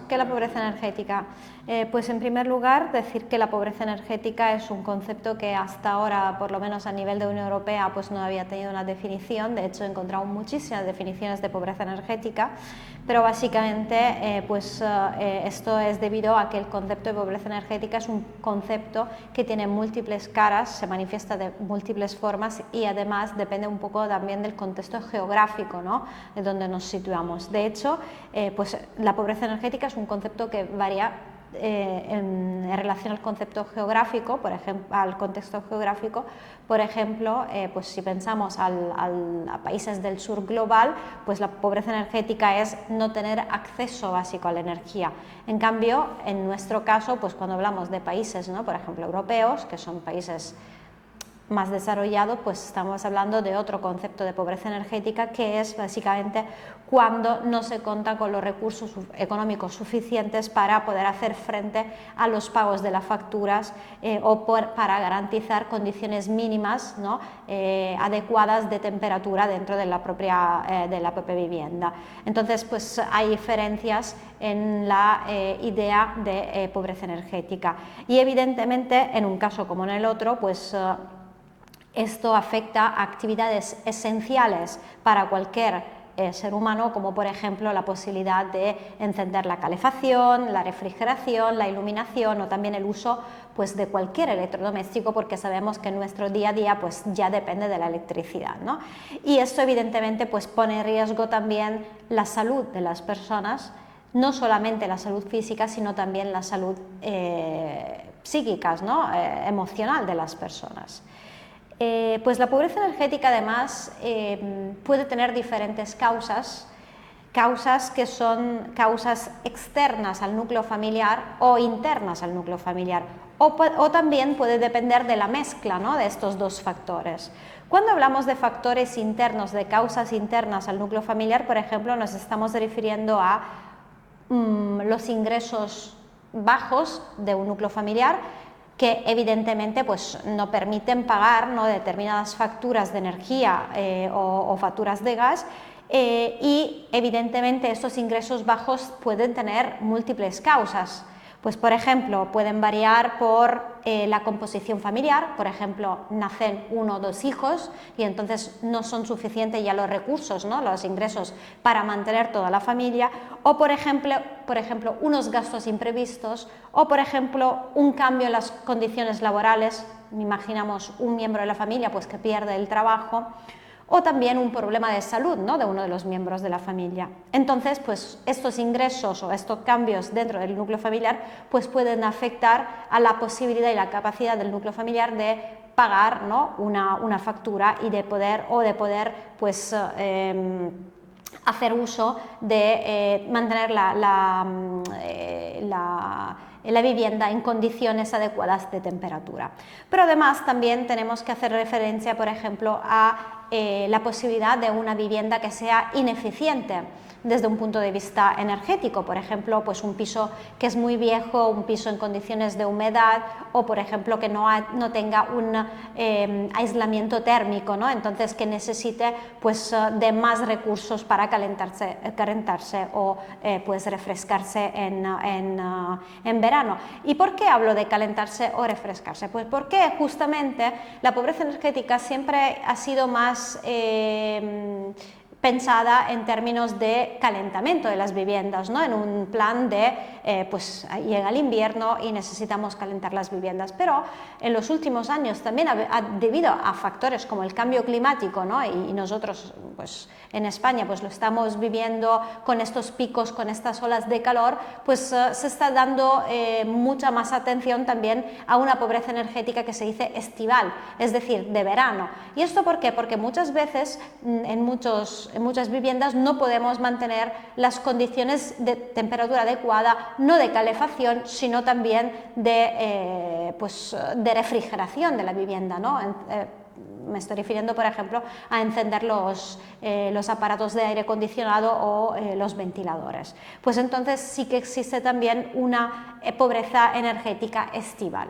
¿Qué es la pobreza energética? Pues en primer lugar decir que la pobreza energética es un concepto que hasta ahora, por lo menos a nivel de Unión Europea, pues no había tenido una definición. De hecho he encontrado muchísimas definiciones de pobreza energética, pero básicamente esto es debido a que el concepto de pobreza energética es un concepto que tiene múltiples caras, se manifiesta de múltiples formas y además depende un poco también del contexto geográfico, ¿no?, de donde nos situamos. De hecho, pues la pobreza energética es un concepto que varía en relación al concepto geográfico, por ejemplo, al contexto geográfico. Por ejemplo, pues si pensamos a países del sur global, pues la pobreza energética es no tener acceso básico a la energía. En cambio, en nuestro caso, pues cuando hablamos de países, ¿no?, por ejemplo, europeos, que son países más desarrollado, pues estamos hablando de otro concepto de pobreza energética, que es básicamente cuando no se cuenta con los recursos económicos suficientes para poder hacer frente a los pagos de las facturas para garantizar condiciones mínimas, ¿no?, adecuadas de temperatura dentro de la propia vivienda. Entonces, pues hay diferencias en la idea de pobreza energética y evidentemente en un caso como en el otro, pues esto afecta a actividades esenciales para cualquier ser humano, como por ejemplo la posibilidad de encender la calefacción, la refrigeración, la iluminación o también el uso pues de cualquier electrodoméstico, porque sabemos que nuestro día a día pues ya depende de la electricidad, ¿no? Y esto evidentemente pues pone en riesgo también la salud de las personas, no solamente la salud física, sino también la salud psíquica, ¿no?, emocional de las personas. Pues la pobreza energética además puede tener diferentes causas que son causas externas al núcleo familiar o internas al núcleo familiar, o también puede depender de la mezcla, ¿no?, de estos dos factores. Cuando hablamos de factores internos, de causas internas al núcleo familiar, por ejemplo, nos estamos refiriendo a los ingresos bajos de un núcleo familiar, que evidentemente pues, no permiten pagar, ¿no?, determinadas facturas de energía o facturas de gas, y evidentemente estos ingresos bajos pueden tener múltiples causas. Pues por ejemplo, pueden variar por la composición familiar. Por ejemplo, nacen 1 o 2 hijos y entonces no son suficientes ya los recursos, ¿no?, los ingresos para mantener toda la familia, o por ejemplo unos gastos imprevistos, o por ejemplo un cambio en las condiciones laborales. Imaginamos un miembro de la familia pues, que pierde el trabajo, o también un problema de salud, ¿no?, de uno de los miembros de la familia. Entonces, pues estos ingresos o estos cambios dentro del núcleo familiar pues pueden afectar a la posibilidad y la capacidad del núcleo familiar de pagar, ¿no?, una factura y de poder pues hacer uso de mantener la vivienda en condiciones adecuadas de temperatura. Pero además también tenemos que hacer referencia, por ejemplo, a la posibilidad de una vivienda que sea ineficiente desde un punto de vista energético. Por ejemplo, pues un piso que es muy viejo, un piso en condiciones de humedad, o por ejemplo que no tenga un aislamiento térmico, ¿no?, entonces que necesite pues de más recursos para calentarse o pues refrescarse en verano. ¿Y por qué hablo de calentarse o refrescarse? Pues porque justamente la pobreza energética siempre ha sido más pensada en términos de calentamiento de las viviendas, ¿no?, en un plan de pues llega el invierno y necesitamos calentar las viviendas, pero en los últimos años también debido a factores como el cambio climático, ¿no?, y nosotros pues en España pues lo estamos viviendo con estos picos, con estas olas de calor, pues se está dando mucha más atención también a una pobreza energética que se dice estival, es decir, de verano. ¿Y esto por qué? Porque muchas veces en muchas viviendas no podemos mantener las condiciones de temperatura adecuada, no de calefacción, sino también de refrigeración de la vivienda, ¿no? Me estoy refiriendo, por ejemplo, a encender los aparatos de aire acondicionado o los ventiladores. Pues entonces sí que existe también una pobreza energética estival.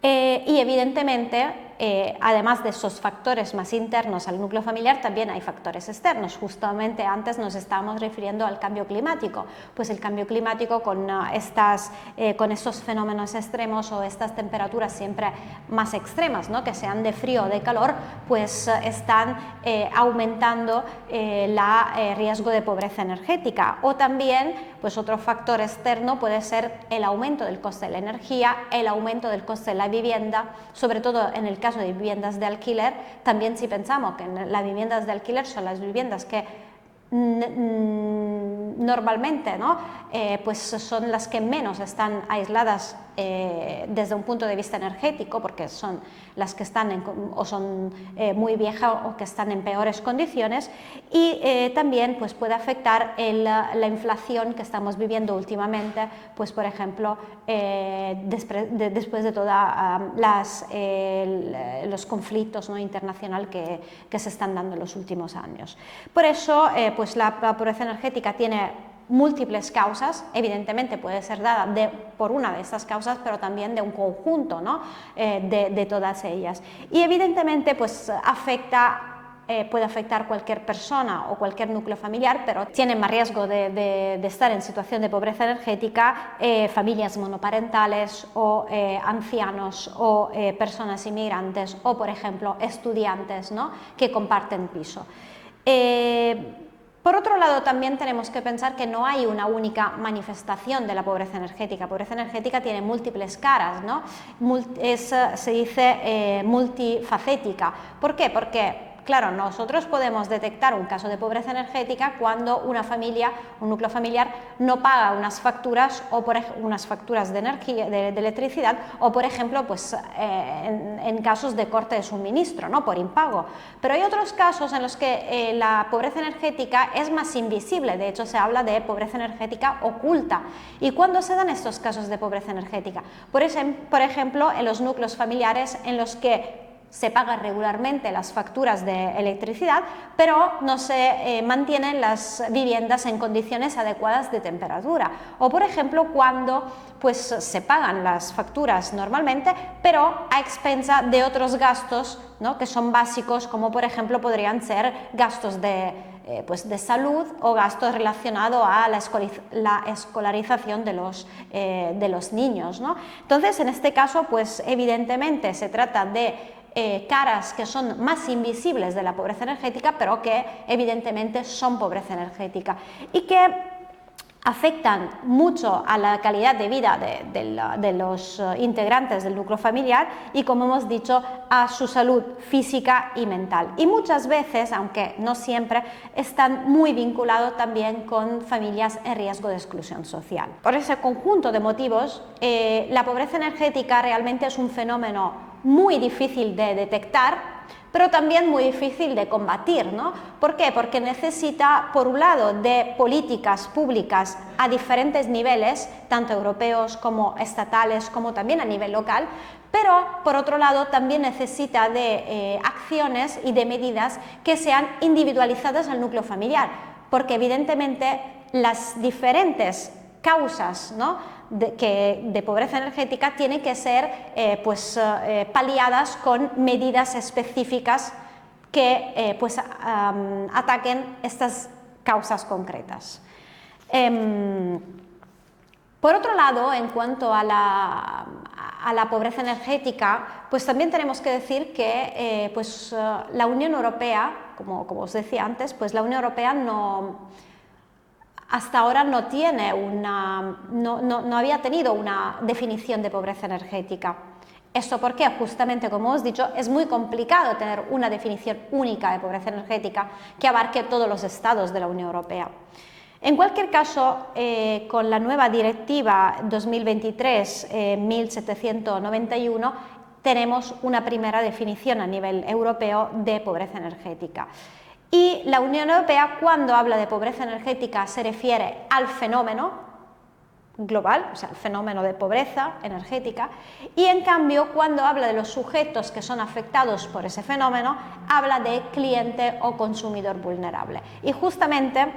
Y evidentemente además de esos factores más internos al núcleo familiar, también hay factores externos. Justamente antes nos estábamos refiriendo al cambio climático. Pues el cambio climático con estos fenómenos extremos o estas temperaturas siempre más extremas, ¿no?, que sean de frío o de calor, pues están aumentando el riesgo de pobreza energética. O también, pues otro factor externo puede ser el aumento del coste de la energía, el aumento del coste de la vivienda, sobre todo en el caso de viviendas de alquiler. También si pensamos que las viviendas de alquiler son las viviendas que normalmente, ¿no?, pues son las que menos están aisladas desde un punto de vista energético, porque son las que están son muy viejas o que están en peores condiciones, y también pues puede afectar la inflación que estamos viviendo últimamente, pues por ejemplo después de todos los conflictos, ¿no?, internacionales que se están dando en los últimos años. Por eso pues la pobreza energética tiene múltiples causas. Evidentemente puede ser dada por una de estas causas, pero también de un conjunto, ¿no?, de todas ellas. Y evidentemente pues puede afectar cualquier persona o cualquier núcleo familiar, pero tienen más riesgo de estar en situación de pobreza energética familias monoparentales o ancianos o personas inmigrantes o, por ejemplo, estudiantes, ¿no?, que comparten piso. Por otro lado, también tenemos que pensar que no hay una única manifestación de la pobreza energética. La pobreza energética tiene múltiples caras, ¿no? Se dice multifacética. ¿Por qué? Porque, claro, nosotros podemos detectar un caso de pobreza energética cuando una familia, un núcleo familiar, no paga unas facturas o unas facturas de energía, de electricidad, o por ejemplo, pues en casos de corte de suministro, ¿no?, por impago. Pero hay otros casos en los que la pobreza energética es más invisible. De hecho, se habla de pobreza energética oculta. ¿Y cuándo se dan estos casos de pobreza energética? Por ejemplo, en los núcleos familiares en los que se pagan regularmente las facturas de electricidad, pero no se mantienen las viviendas en condiciones adecuadas de temperatura. O, por ejemplo, cuando pues, se pagan las facturas normalmente, pero a expensa de otros gastos, ¿no?, que son básicos, como por ejemplo podrían ser gastos de salud o gastos relacionados a la escolarización de los niños, ¿no? Entonces, en este caso, pues evidentemente se trata de caras que son más invisibles de la pobreza energética, pero que evidentemente son pobreza energética y que afectan mucho a la calidad de vida de los integrantes del núcleo familiar y, como hemos dicho, a su salud física y mental. Y muchas veces, aunque no siempre, están muy vinculados también con familias en riesgo de exclusión social. Por ese conjunto de motivos, la pobreza energética realmente es un fenómeno muy difícil de detectar, pero también muy difícil de combatir, ¿no? ¿Por qué? Porque necesita, por un lado, de políticas públicas a diferentes niveles, tanto europeos como estatales, como también a nivel local, pero, por otro lado, también necesita de acciones y de medidas que sean individualizadas al núcleo familiar, porque evidentemente las diferentes causas, ¿no?, de pobreza energética tienen que ser paliadas con medidas específicas que ataquen estas causas concretas. Por otro lado, en cuanto a la pobreza energética, pues también tenemos que decir que la Unión Europea, como os decía antes, pues la Unión Europea hasta ahora no había tenido una definición de pobreza energética. ¿Esto por qué? Justamente, como os he dicho, es muy complicado tener una definición única de pobreza energética que abarque todos los estados de la Unión Europea. En cualquier caso, con la nueva directiva 2023-1791 tenemos una primera definición a nivel europeo de pobreza energética. Y la Unión Europea, cuando habla de pobreza energética, se refiere al fenómeno global, o sea, el fenómeno de pobreza energética, y en cambio, cuando habla de los sujetos que son afectados por ese fenómeno, habla de cliente o consumidor vulnerable. Y justamente,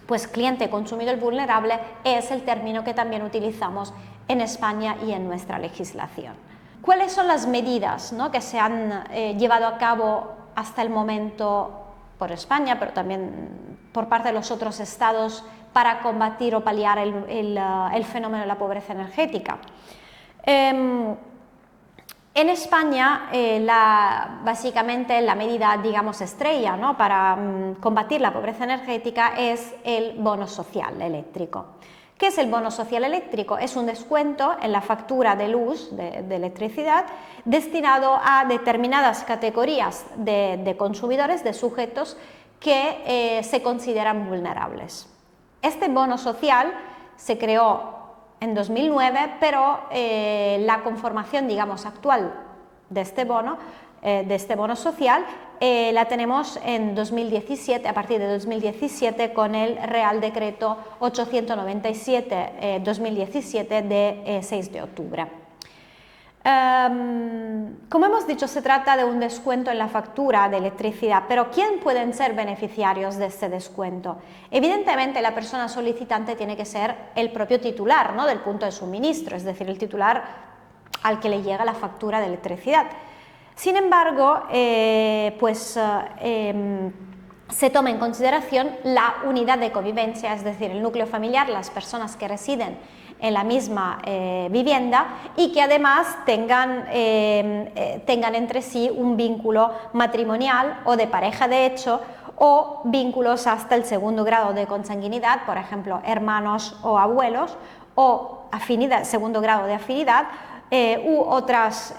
pues cliente consumidor vulnerable es el término que también utilizamos en España y en nuestra legislación. ¿Cuáles son las medidas, ¿no?, que se han llevado a cabo hasta el momento por España, pero también por parte de los otros estados, para combatir o paliar el fenómeno de la pobreza energética? En España, básicamente la medida, digamos, estrella, ¿no?, para combatir la pobreza energética es el bono social eléctrico. ¿Qué es el bono social eléctrico? Es un descuento en la factura de luz, de electricidad, destinado a determinadas categorías de consumidores, de sujetos que se consideran vulnerables. Este bono social se creó en 2009, pero la conformación, digamos, actual de este bono social la tenemos en 2017, a partir de 2017, con el Real Decreto 897-2017 de 6 de octubre. Como hemos dicho, se trata de un descuento en la factura de electricidad, pero ¿quién pueden ser beneficiarios de este descuento? Evidentemente, la persona solicitante tiene que ser el propio titular, ¿no?, del punto de suministro, es decir, el titular al que le llega la factura de electricidad. Sin embargo, se toma en consideración la unidad de convivencia, es decir, el núcleo familiar, las personas que residen en la misma vivienda y que además tengan entre sí un vínculo matrimonial o de pareja de hecho, o vínculos hasta el segundo grado de consanguinidad, por ejemplo, hermanos o abuelos, o afinidad, segundo grado de afinidad, u otras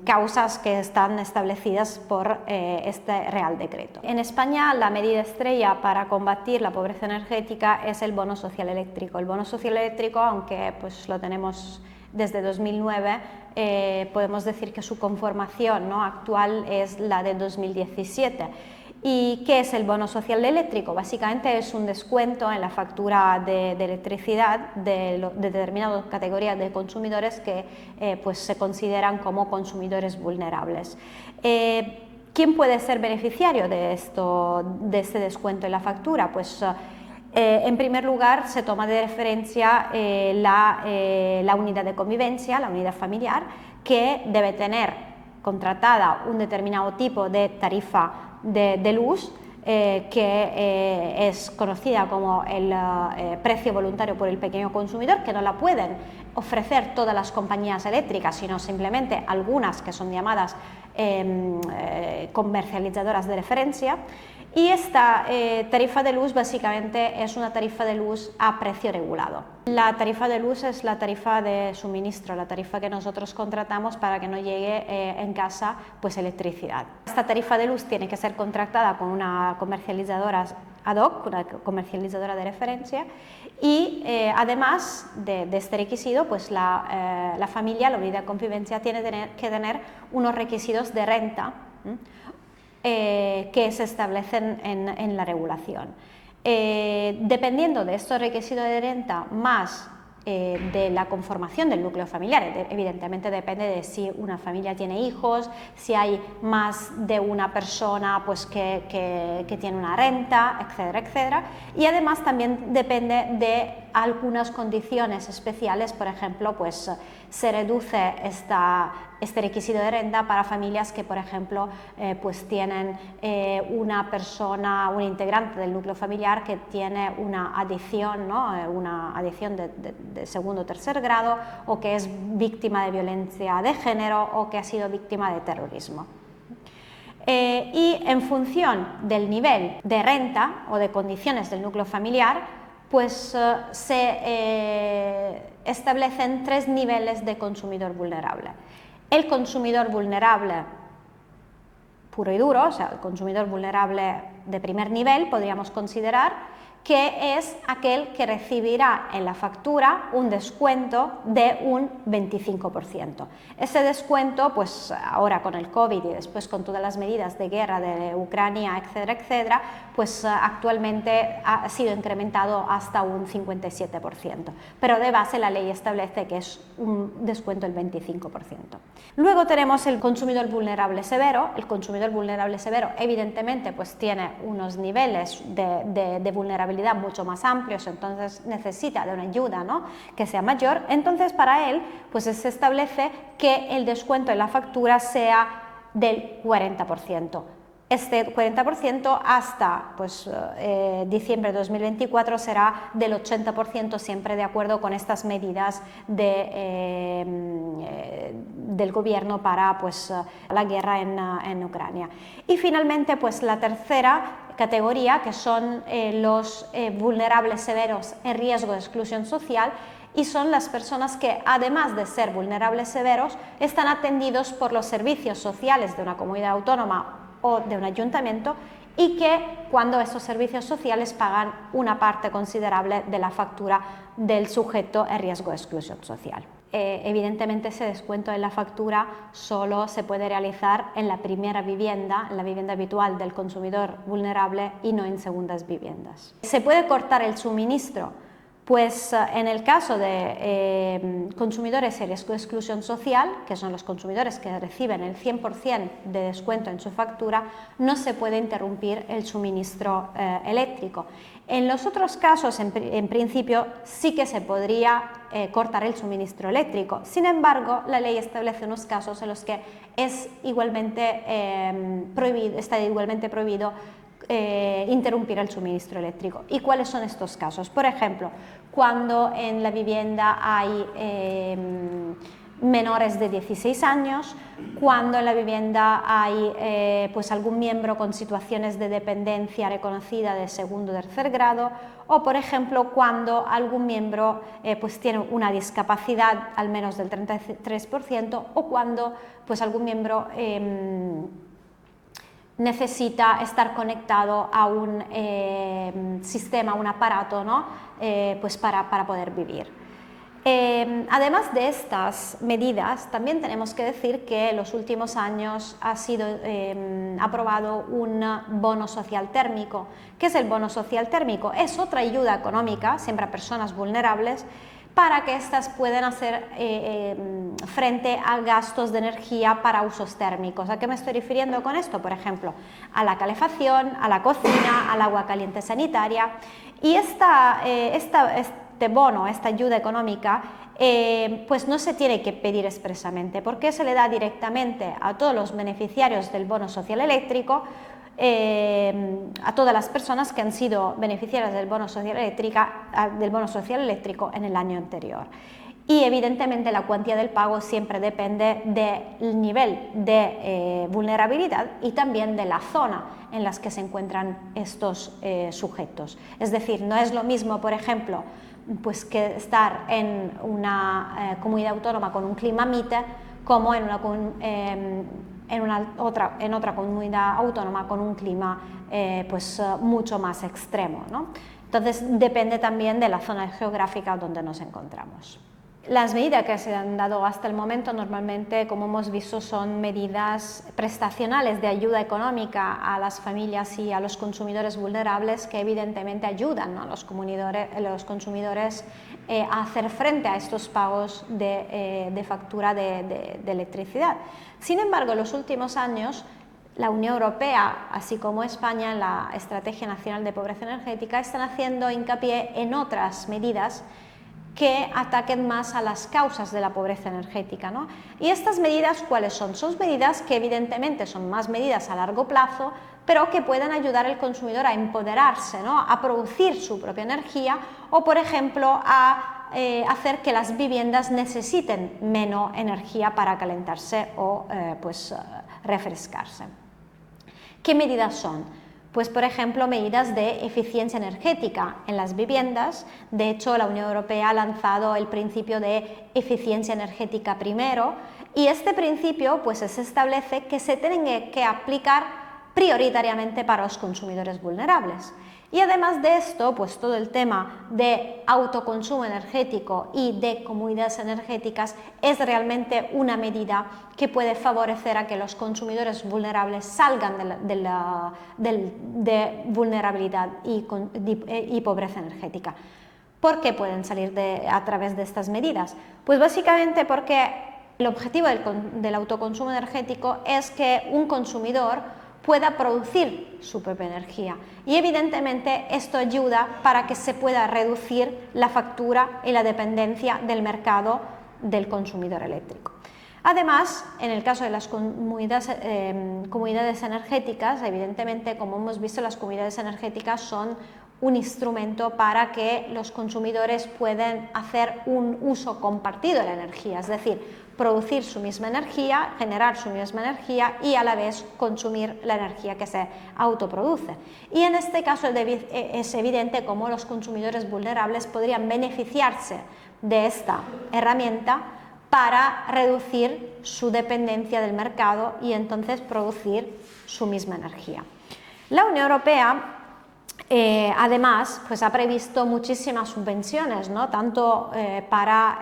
causas que están establecidas por este Real Decreto. En España, la medida estrella para combatir la pobreza energética es el bono social eléctrico. El bono social eléctrico, aunque pues lo tenemos desde 2009, podemos decir que su conformación, ¿no?, actual es la de 2017. ¿Y qué es el bono social eléctrico? Básicamente es un descuento en la factura de electricidad de determinadas categorías de consumidores que pues se consideran como consumidores vulnerables. ¿Quién puede ser beneficiario de este descuento en la factura? Pues en primer lugar se toma de referencia la unidad de convivencia, la unidad familiar, que debe tener contratada un determinado tipo de tarifa de luz que es conocida como el precio voluntario por el pequeño consumidor, que no la pueden ofrecer todas las compañías eléctricas, sino simplemente algunas que son llamadas comercializadoras de referencia. Y esta tarifa de luz básicamente es una tarifa de luz a precio regulado. La tarifa de luz es la tarifa de suministro, la tarifa que nosotros contratamos para que nos llegue en casa pues electricidad. Esta tarifa de luz tiene que ser contratada con una comercializadora ad hoc, una comercializadora de referencia, y además de este requisito, pues la familia, la unidad de convivencia, tiene que tener unos requisitos de renta que se establecen en la regulación. Dependiendo de estos requisitos de renta más de la conformación del núcleo familiar, evidentemente depende de si una familia tiene hijos, si hay más de una persona pues, que tiene una renta, etcétera, etcétera, y además también depende de algunas condiciones especiales, por ejemplo, pues se reduce este requisito de renta para familias que, por ejemplo, pues tienen una persona, un integrante del núcleo familiar que tiene una adicción, ¿no?, una adicción de segundo o tercer grado, o que es víctima de violencia de género, o que ha sido víctima de terrorismo. Y en función del nivel de renta o de condiciones del núcleo familiar, pues se establecen 3 niveles de consumidor vulnerable. El consumidor vulnerable puro y duro, o sea, el consumidor vulnerable de primer nivel, podríamos considerar que es aquel que recibirá en la factura un descuento de un 25%. Ese descuento, pues ahora con el COVID y después con todas las medidas de guerra de Ucrania, etcétera, etcétera, pues actualmente ha sido incrementado hasta un 57%. Pero de base la ley establece que es un descuento del 25%. Luego tenemos el consumidor vulnerable severo. El consumidor vulnerable severo evidentemente pues tiene unos niveles de vulnerabilidad vulnerabilidad mucho más amplios, entonces necesita de una ayuda, ¿no?, que sea mayor. Entonces para él pues se establece que el descuento en la factura sea del 40%. Este 40% hasta pues, diciembre de 2024 será del 80%, siempre de acuerdo con estas medidas del gobierno para pues, la guerra en Ucrania. Y finalmente pues, la tercera categoría, que son los vulnerables severos en riesgo de exclusión social, y son las personas que, además de ser vulnerables severos, están atendidos por los servicios sociales de una comunidad autónoma o de un ayuntamiento, y que cuando estos servicios sociales pagan una parte considerable de la factura del sujeto en riesgo de exclusión social. Evidentemente ese descuento en la factura solo se puede realizar en la primera vivienda, en la vivienda habitual del consumidor vulnerable, y no en segundas viviendas. ¿Se puede cortar el suministro? Pues en el caso de consumidores en riesgo de exclusión social, que son los consumidores que reciben el 100% de descuento en su factura, no se puede interrumpir el suministro eléctrico. En los otros casos, en principio, sí que se podría cortar el suministro eléctrico. Sin embargo, la ley establece unos casos en los que es está igualmente prohibido interrumpir el suministro eléctrico. ¿Y cuáles son estos casos? Por ejemplo, cuando en la vivienda hay menores de 16 años, cuando en la vivienda hay pues algún miembro con situaciones de dependencia reconocida de segundo o tercer grado, o por ejemplo cuando algún miembro pues tiene una discapacidad al menos del 33%, o cuando pues algún miembro necesita estar conectado a un sistema, un aparato, ¿no?, pues para poder vivir. Además de estas medidas, también tenemos que decir que en los últimos años ha sido aprobado un bono social térmico. ¿Qué es el bono social térmico? Es otra ayuda económica, siempre a personas vulnerables, para que éstas puedan hacer frente a gastos de energía para usos térmicos. ¿A qué me estoy refiriendo con esto? Por ejemplo, a la calefacción, a la cocina, al agua caliente sanitaria. Y este bono, esta ayuda económica, pues no se tiene que pedir expresamente, porque se le da directamente a todos los beneficiarios del bono social eléctrico, a todas las personas que han sido beneficiarias del bono social eléctrico en el año anterior. Y evidentemente la cuantía del pago siempre depende del nivel de vulnerabilidad y también de la zona en la que se encuentran estos sujetos. Es decir, no es lo mismo, por ejemplo, pues que estar en una comunidad autónoma con un clima MITE como en otra comunidad autónoma con un clima pues mucho más extremo, ¿no? Entonces depende también de la zona geográfica donde nos encontramos. Las medidas que se han dado hasta el momento normalmente, como hemos visto, son medidas prestacionales de ayuda económica a las familias y a los consumidores vulnerables, que evidentemente ayudan, ¿no?, a los consumidores a hacer frente a estos pagos de factura de electricidad. Sin embargo, en los últimos años, la Unión Europea, así como España, en la Estrategia Nacional de Pobreza Energética, están haciendo hincapié en otras medidas que ataquen más a las causas de la pobreza energética, ¿no? Y estas medidas, ¿cuáles son? Son medidas que evidentemente son más medidas a largo plazo, pero que pueden ayudar al consumidor a empoderarse, ¿no?, a producir su propia energía, o por ejemplo a hacer que las viviendas necesiten menos energía para calentarse o refrescarse. ¿Qué medidas son? Pues, por ejemplo, medidas de eficiencia energética en las viviendas. De hecho, la Unión Europea ha lanzado el principio de eficiencia energética primero, y este principio pues se establece que se tiene que aplicar prioritariamente para los consumidores vulnerables. Y además de esto, pues todo el tema de autoconsumo energético y de comunidades energéticas es realmente una medida que puede favorecer a que los consumidores vulnerables salgan de vulnerabilidad y pobreza energética. ¿Por qué pueden salir a través de estas medidas? Pues básicamente porque el objetivo del autoconsumo energético es que un consumidor pueda producir su propia energía. Y evidentemente esto ayuda para que se pueda reducir la factura y la dependencia del mercado del consumidor eléctrico. Además, en el caso de las comunidades energéticas, evidentemente, como hemos visto, las comunidades energéticas son un instrumento para que los consumidores puedan hacer un uso compartido de la energía, es decir, producir su misma energía, generar su misma energía y a la vez consumir la energía que se autoproduce. Y en este caso es evidente cómo los consumidores vulnerables podrían beneficiarse de esta herramienta para reducir su dependencia del mercado y entonces producir su misma energía. La Unión Europea además pues ha previsto muchísimas subvenciones, ¿no? Tanto para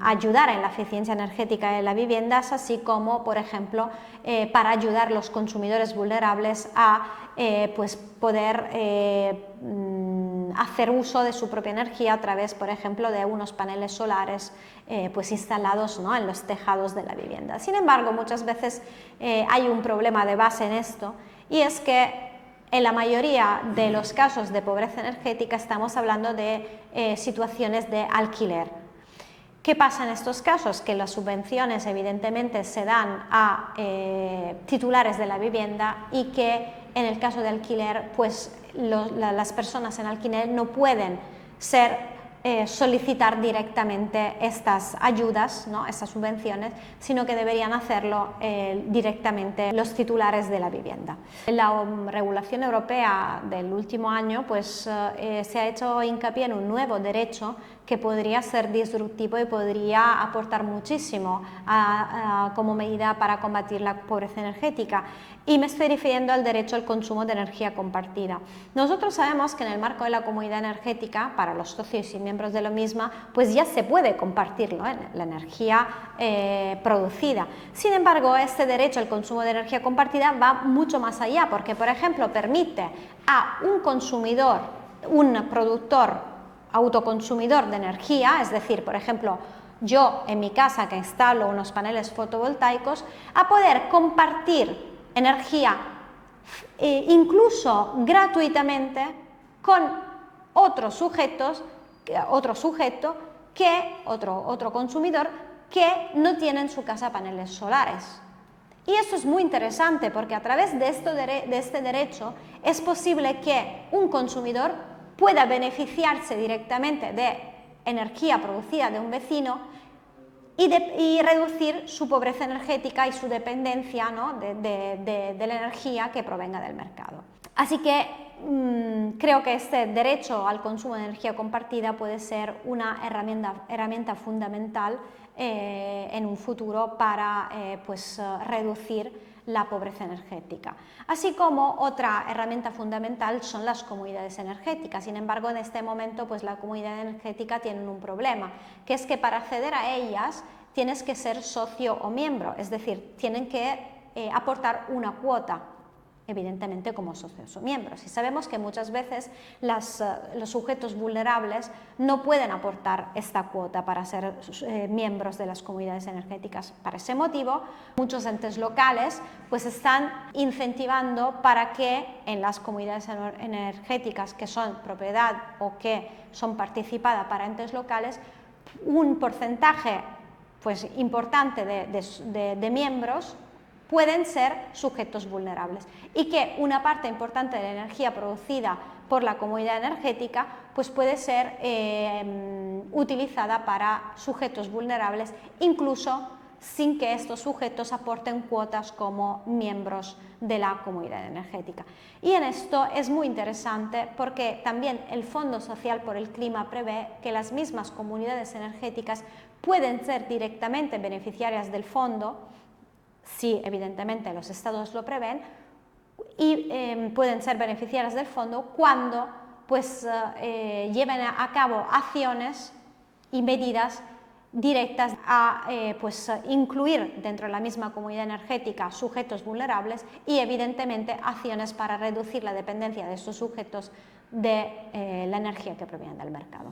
ayudar en la eficiencia energética de las viviendas, así como, por ejemplo, para ayudar a los consumidores vulnerables a poder hacer uso de su propia energía a través, por ejemplo, de unos paneles solares instalados, ¿no?, en los tejados de la vivienda. Sin embargo, muchas veces hay un problema de base en esto, y es que en la mayoría de los casos de pobreza energética estamos hablando de situaciones de alquiler. ¿Qué pasa en estos casos? Que las subvenciones evidentemente se dan a titulares de la vivienda y que en el caso de alquiler, pues las personas en alquiler no pueden solicitar directamente estas ayudas, ¿no?, estas subvenciones, sino que deberían hacerlo directamente los titulares de la vivienda. En la regulación europea del último año se ha hecho hincapié en un nuevo derecho que podría ser disruptivo y podría aportar muchísimo como medida para combatir la pobreza energética, y me estoy refiriendo al derecho al consumo de energía compartida. Nosotros sabemos que en el marco de la comunidad energética, para los socios y miembros de la misma, pues ya se puede compartir, ¿no?, la energía producida. Sin embargo, este derecho al consumo de energía compartida va mucho más allá, porque, por ejemplo, permite a un consumidor, un productor autoconsumidor de energía, es decir, por ejemplo, yo en mi casa que instalo unos paneles fotovoltaicos, a poder compartir energía incluso gratuitamente con otro consumidor que no tiene en su casa paneles solares. Y esto es muy interesante porque a través de este derecho es posible que un consumidor pueda beneficiarse directamente de energía producida de un vecino y reducir su pobreza energética y su dependencia, ¿no?, de la energía que provenga del mercado. Así que creo que este derecho al consumo de energía compartida puede ser una herramienta fundamental en un futuro para reducir la pobreza energética. Así como otra herramienta fundamental son las comunidades energéticas. Sin embargo, en este momento la comunidad energética tiene un problema, que es que para acceder a ellas tienes que ser socio o miembro, es decir, tienen que aportar una cuota, evidentemente como socios o miembros. Y sabemos que muchas veces los sujetos vulnerables no pueden aportar esta cuota para ser miembros de las comunidades energéticas. Para ese motivo, muchos entes locales están incentivando para que en las comunidades energéticas que son propiedad o que son participadas para entes locales, un porcentaje importante de miembros pueden ser sujetos vulnerables, y que una parte importante de la energía producida por la comunidad energética puede ser utilizada para sujetos vulnerables, incluso sin que estos sujetos aporten cuotas como miembros de la comunidad energética. Y en esto es muy interesante porque también el Fondo Social por el Clima prevé que las mismas comunidades energéticas pueden ser directamente beneficiarias del fondo, si evidentemente los estados lo prevén, y pueden ser beneficiarias del fondo cuando lleven a cabo acciones y medidas directas a incluir dentro de la misma comunidad energética sujetos vulnerables y evidentemente acciones para reducir la dependencia de estos sujetos de la energía que proviene del mercado.